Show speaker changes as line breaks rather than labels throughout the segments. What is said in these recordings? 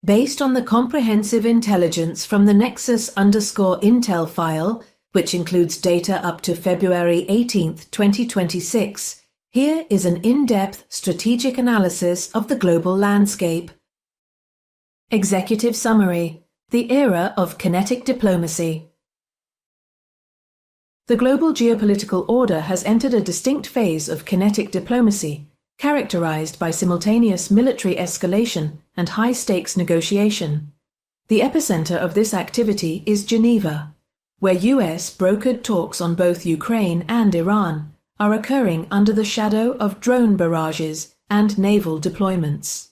Based on the comprehensive intelligence from the Nexus_Intel file, which includes data up to February 18, 2026, here is an in-depth strategic analysis of the global landscape. Executive Summary: The Era of Kinetic Diplomacy. The global geopolitical order has entered a distinct phase of kinetic diplomacy, characterized by simultaneous military escalation and high-stakes negotiation. The epicenter of this activity is Geneva, where US brokered talks on both Ukraine and Iran are occurring under the shadow of drone barrages and naval deployments.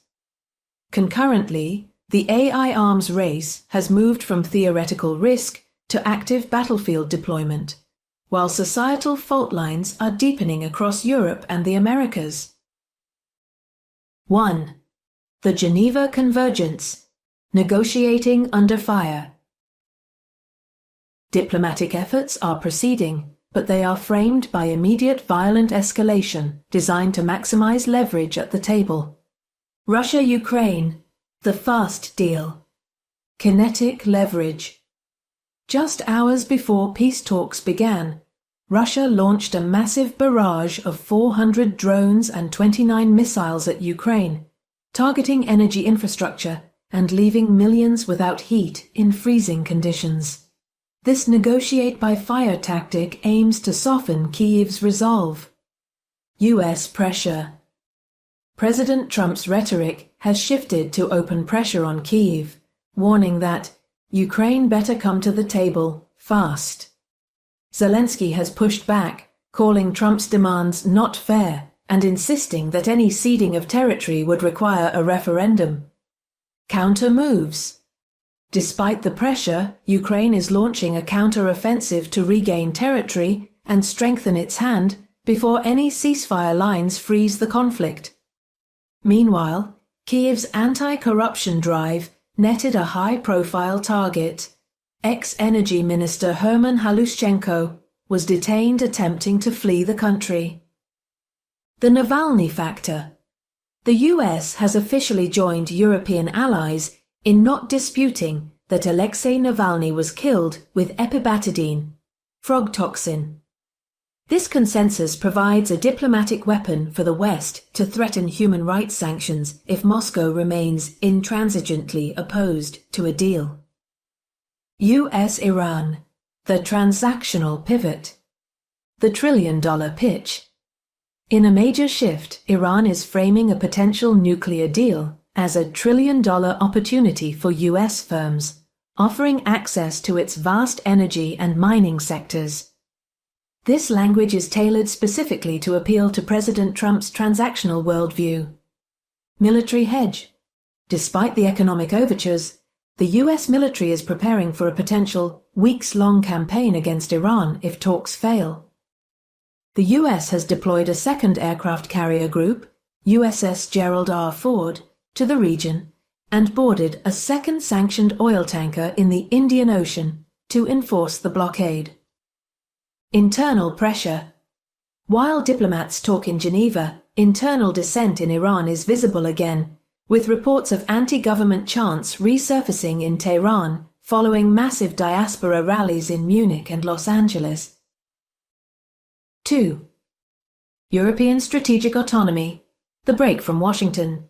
Concurrently, the AI arms race has moved from theoretical risk to active battlefield deployment, while societal fault lines are deepening across Europe and the Americas. 1. The Geneva Convergence: Negotiating under Fire. Diplomatic efforts are proceeding, but they are framed by immediate violent escalation designed to maximize leverage at the table. Russia-Ukraine: the fast deal. Kinetic leverage. Just hours before peace talks began, Russia launched a massive barrage of 400 drones and 29 missiles at Ukraine, targeting energy infrastructure and leaving millions without heat in freezing conditions. This negotiate-by-fire tactic aims to soften Kyiv's resolve. US pressure. President Trump's rhetoric has shifted to open pressure on Kyiv, warning that Ukraine better come to the table fast. Zelensky has pushed back, calling Trump's demands not fair and insisting that any ceding of territory would require a referendum. Counter moves. Despite the pressure, Ukraine is launching a counter-offensive to regain territory and strengthen its hand before any ceasefire lines freeze the conflict. Meanwhile, Kyiv's anti-corruption drive netted a high-profile target. Ex-Energy Minister Herman Halushchenko was detained attempting to flee the country. The Navalny factor. The US has officially joined European allies in not disputing that Alexei Navalny was killed with epibatidine, frog toxin. This consensus provides a diplomatic weapon for the West to threaten human rights sanctions if Moscow remains intransigently opposed to a deal. US-Iran: the transactional pivot. The trillion-dollar pitch. In a major shift, Iran is framing a potential nuclear deal as a trillion-dollar opportunity for US firms, offering access to its vast energy and mining sectors. This language is tailored specifically to appeal to President Trump's transactional worldview. Military hedge. Despite the economic overtures, the US military is preparing for a potential weeks-long campaign against Iran if talks fail. The US has deployed a second aircraft carrier group, USS Gerald R. Ford, to the region and boarded a second sanctioned oil tanker in the Indian Ocean to enforce the blockade. Internal pressure. While diplomats talk in Geneva, internal dissent in Iran is visible again, with reports of anti-government chants resurfacing in Tehran following massive diaspora rallies in Munich and Los Angeles. 2. European strategic autonomy: the break from Washington.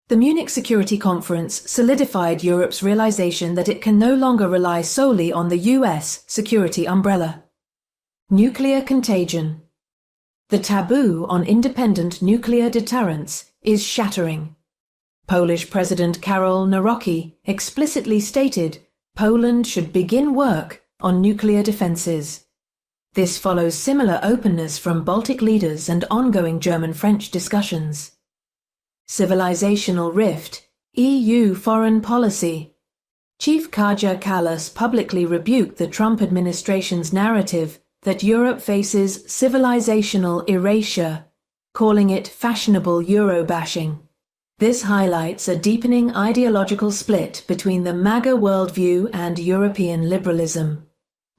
The Munich Security Conference solidified Europe's realization that it can no longer rely solely on the US security umbrella. Nuclear contagion. The taboo on independent nuclear deterrence is shattering. Polish President Karol Nawrocki explicitly stated Poland should begin work on nuclear defenses. This follows similar openness from Baltic leaders and ongoing German-French discussions. Civilizational rift, EU foreign policy. Chief Kaja Kallas publicly rebuked the Trump administration's narrative that Europe faces civilizational erasure, calling it fashionable Euro-bashing. This highlights a deepening ideological split between the MAGA worldview and European liberalism.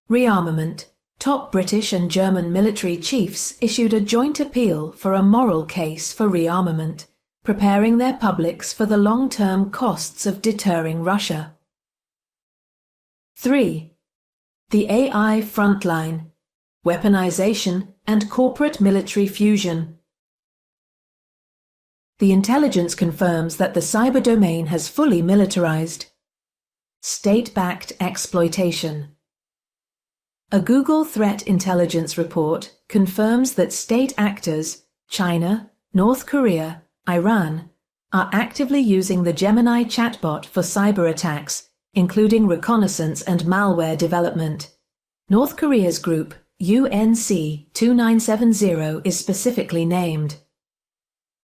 Rearmament. Top British and German military chiefs issued a joint appeal for a moral case for rearmament, preparing their publics for the long-term costs of deterring Russia. 3. The AI frontline, weaponization and corporate military fusion. The intelligence confirms that the cyber domain has fully militarized. State-backed exploitation. A Google Threat Intelligence report confirms that state actors, China, North Korea, Iran, are actively using the Gemini chatbot for cyber attacks, including reconnaissance and malware development. North Korea's group, UNC 2970, is specifically named.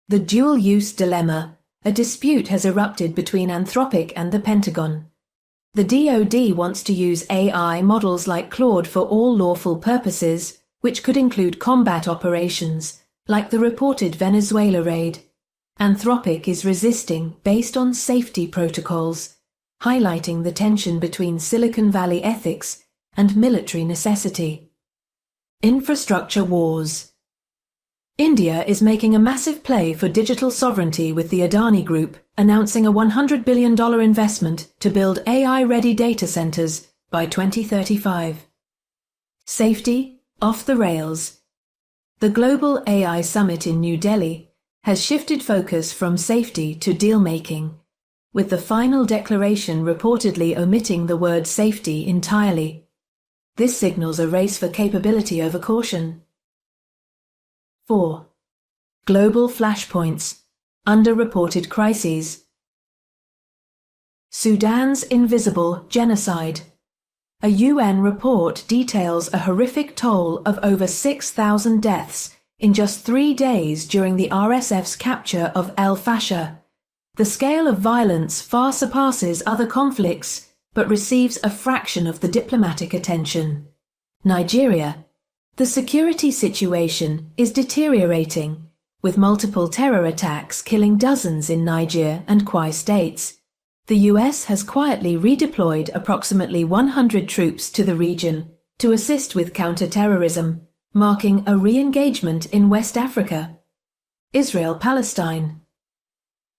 The dual-use dilemma. A dispute has erupted between Anthropic and the Pentagon. The DoD wants to use AI models like Claude for all lawful purposes, which could include combat operations, like the reported Venezuela raid. Anthropic is resisting based on safety protocols, highlighting the tension between Silicon Valley ethics and military necessity. Infrastructure wars. India is making a massive play for digital sovereignty with the Adani Group announcing a $100 billion investment to build AI-ready data centers by 2035. Safety off the rails. The Global AI Summit in New Delhi has shifted focus from safety to deal-making, with the final declaration reportedly omitting the word safety entirely. This signals a race for capability over caution. 4. Global flashpoints, underreported crises. Sudan's invisible genocide. A UN report details a horrific toll of over 6,000 deaths in just 3 days during the RSF's capture of El Fasher. The scale of violence far surpasses other conflicts, but receives a fraction of the diplomatic attention. Nigeria. The security situation is deteriorating, with multiple terror attacks killing dozens in Niger and Kwai states. The US has quietly redeployed approximately 100 troops to the region to assist with counter-terrorism, marking a re-engagement in West Africa. Israel-Palestine.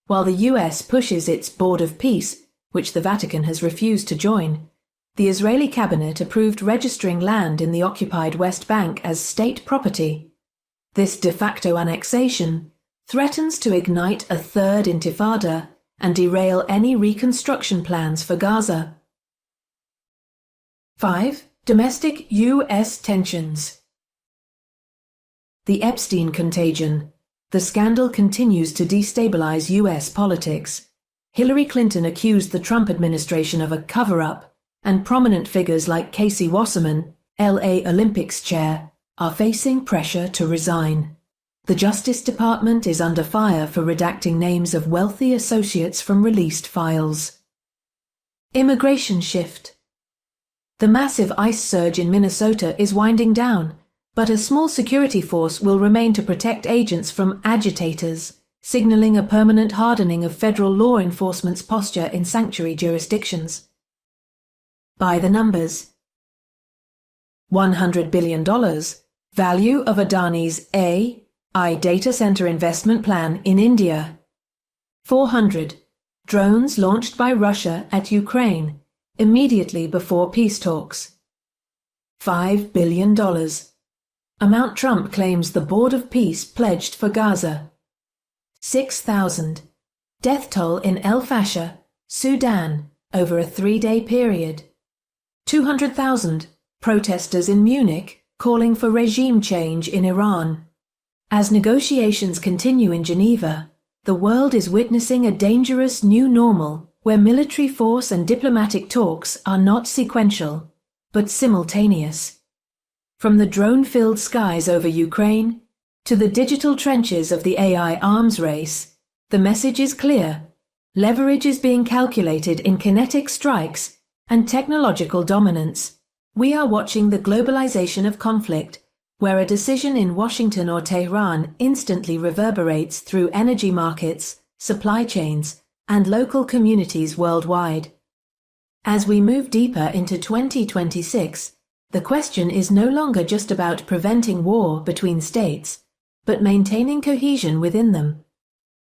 While the US pushes its Board of Peace, which the Vatican has refused to join, the Israeli cabinet approved registering land in the occupied West Bank as state property. This de facto annexation threatens to ignite a third intifada and derail any reconstruction plans for Gaza. 5. Domestic U.S. tensions. The Epstein contagion. The scandal continues to destabilize U.S. politics. Hillary Clinton accused the Trump administration of a cover-up, and prominent figures like Casey Wasserman, LA Olympics chair, are facing pressure to resign. The Justice Department is under fire for redacting names of wealthy associates from released files. Immigration shift. The massive ICE surge in Minnesota is winding down, but a small security force will remain to protect agents from agitators, signaling a permanent hardening of federal law enforcement's posture in sanctuary jurisdictions. By the numbers. $100 billion, value of Adani's AI data center investment plan in India. 400, drones launched by Russia at Ukraine, immediately before peace talks. $5 billion, amount Trump claims the Board of Peace pledged for Gaza. 6,000, death toll in El Fasher, Sudan, over a 3-day period. 200,000, protesters in Munich calling for regime change in Iran. As negotiations continue in Geneva, the world is witnessing a dangerous new normal where military force and diplomatic talks are not sequential, but simultaneous. From the drone-filled skies over Ukraine to the digital trenches of the AI arms race, the message is clear. Leverage is being calculated in kinetic strikes and technological dominance. We are watching the globalization of conflict, where a decision in Washington or Tehran instantly reverberates through energy markets, supply chains, and local communities worldwide. As we move deeper into 2026, the question is no longer just about preventing war between states, but maintaining cohesion within them.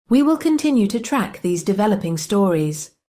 We will continue to track these developing stories.